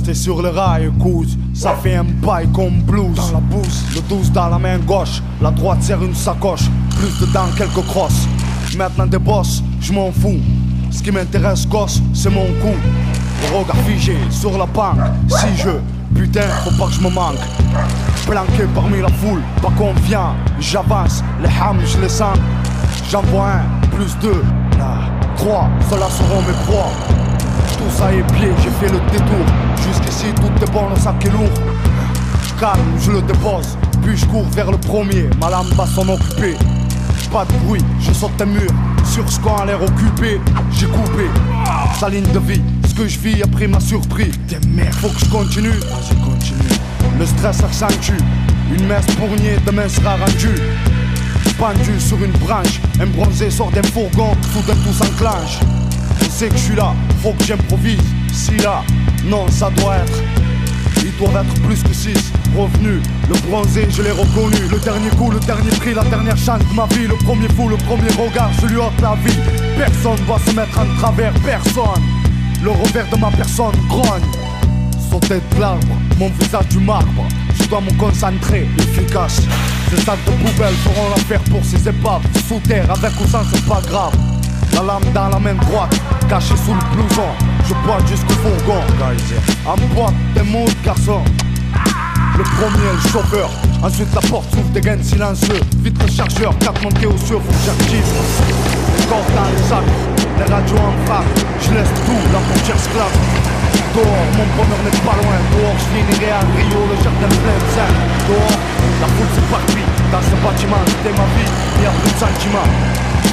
resté sur le rail, cause ça fait un bail comme blues. Dans la bouse, le 12 dans la main gauche, la droite serre une sacoche, plus dedans quelques crosses. Maintenant des boss, je m'en fous. Ce qui m'intéresse gosse, c'est mon coup. Le regard figé sur la banque. Si je, putain, faut pas que je me manque. Planqué parmi la foule, pas confiant, j'avance, les hams je les sens. J'envoie un, plus deux, trois, ceux-là seront mes proies. Tout ça est pied, j'ai fait le détour. Jusqu'ici tout est bon, le sac est lourd. Calme, je le dépose, puis je cours vers le premier. Ma lame va s'en occuper. Pas de bruit, je saute un mur. Sur ce qu'on a l'air occupé, j'ai coupé sa ligne de vie. Ce que je vis après m'a surpris. Des merdes, faut que je continue. Vas-y, continue. Le stress s'accentue. Une messe pour nier, demain sera rendue. Pendu sur une branche, un bronzé sort d'un fourgon, soudain tout s'enclenche. Je sais que je suis là, faut que j'improvise. Si là, non, ça doit être. Ils doivent être plus que 6 revenus. Le bronzé, je l'ai reconnu. Le dernier coup, le dernier prix, la dernière chance de ma vie. Le premier fou, le premier regard, je lui ôte la vie. Personne va se mettre en travers, personne. Le revers de ma personne grogne. Sauter de l'arbre, mon visage du marbre. Je dois me concentrer, efficace. Ces sacs de poubelle feront l'affaire pour ces épaves. Sous terre, avec ou sans, c'est pas grave. La lame dans la main droite, cachée sous le blouson. Je boite jusqu'au fourgon. En boîte, des mots de garçon. Le premier, le chauffeur. Ensuite la porte s'ouvre, des gains silencieux. Vitre chargeur, 4 montées aux cieux, faut que j'active. Les cordes dans les sacs, les radios en frappe. Je laisse tout, la portière se claque. Dehors, mon bonheur n'est pas loin. Dehors, je finirai à Rio, le jardin plein de scènes. Dehors, la foule s'éparpille. Dans ce bâtiment, c'était ma vie, il n'y a plus de sentiments.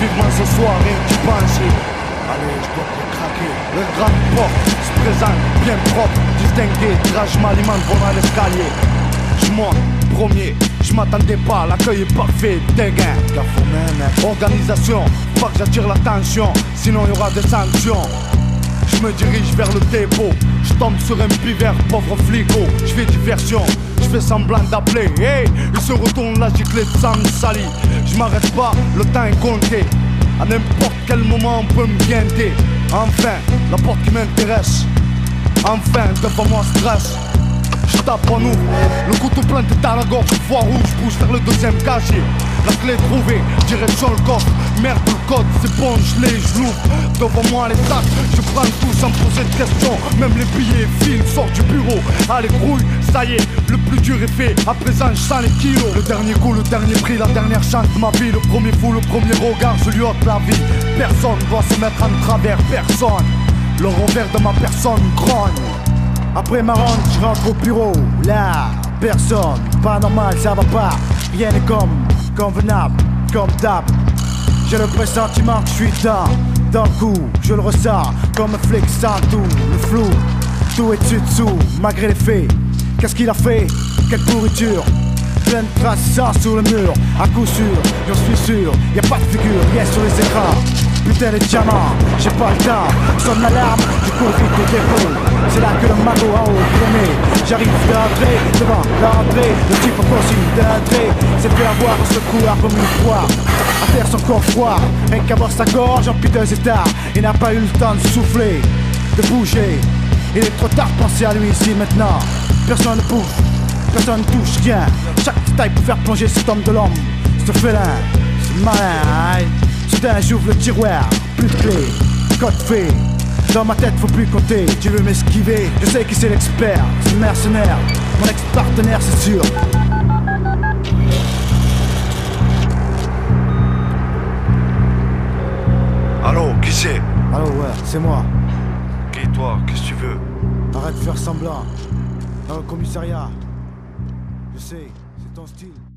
Vivement ce soir, rien que tu penses. Allez, je dois te craquer. Le grand porte se présente, bien propre, distingué. Drage m'alimente, on a l'escalier. Je monte, premier, je m'attendais pas, l'accueil est parfait, dégain. Organisation, pas que j'attire l'attention, sinon il y aura des sanctions. Je me dirige vers le dépôt, je tombe sur un pivert, pauvre flico. Je fais diversion, je fais semblant d'appeler. Hey, il se retourne la giclée de sang sali. Je m'arrête pas, le temps est compté. À n'importe quel moment on peut me guinter. Enfin, la porte qui m'intéresse. Enfin, devant moi stress. Je tape en ouvre, le couteau planté dans la gorge. Voie rouge, bouge vers le deuxième casier. La clé trouvée, direction le coffre. Merde, le code, c'est bon, je l'ouvre. Devant moi les sacs, je prends tout sans poser de questions. Même les billets filent, sort du bureau. Allez grouille, ça y est, le plus dur est fait. À présent je sens les kilos. Le dernier coup, le dernier prix, la dernière chance de ma vie. Le premier fou, le premier regard, je lui ôte la vie. Personne doit se mettre en travers, personne. Le revers de ma personne grogne. Après ma ronde, je rentre au bureau. Là, personne, pas normal, ça va pas. Rien n'est convenable, comme d'hab. J'ai le pressentiment que je suis dans le coup, je le ressens comme un flic sans tout, le flou. Tout est dessus, malgré les faits. Qu'est-ce qu'il a fait? Quelle pourriture? Plein de traces sang sur le mur, à coup sûr, j'en suis sûr. Y'a pas de figure, rien sur les écrans. Putain les diamants, j'ai pas le temps. Sonne l'alarme, je cours vite au dépôt. C'est là que le magot en haut premier. J'arrive d'entrée, devant l'entrée. Le type possible d'entrée. C'est fait avoir ce couloir comme une proie. À faire son corps froid, rien qu'à voir sa gorge en piteux état. Il n'a pas eu le temps de souffler, de bouger. Il est trop tard de penser à lui ici maintenant. Personne ne bouge, personne ne touche rien. Chaque détail pour faire plonger cet homme de l'homme. Ce félin, ce malin. Soudain j'ouvre le tiroir, plus de clés, code fait. Dans ma tête faut plus compter, tu veux m'esquiver. Je sais qui c'est l'expert, c'est le mercenaire. Mon ex-partenaire c'est sûr. Allô, qui c'est? Allô, ouais, c'est moi. Qui toi? Qu'est-ce que tu veux? Arrête de faire semblant. Dans le commissariat. Je sais, c'est ton style.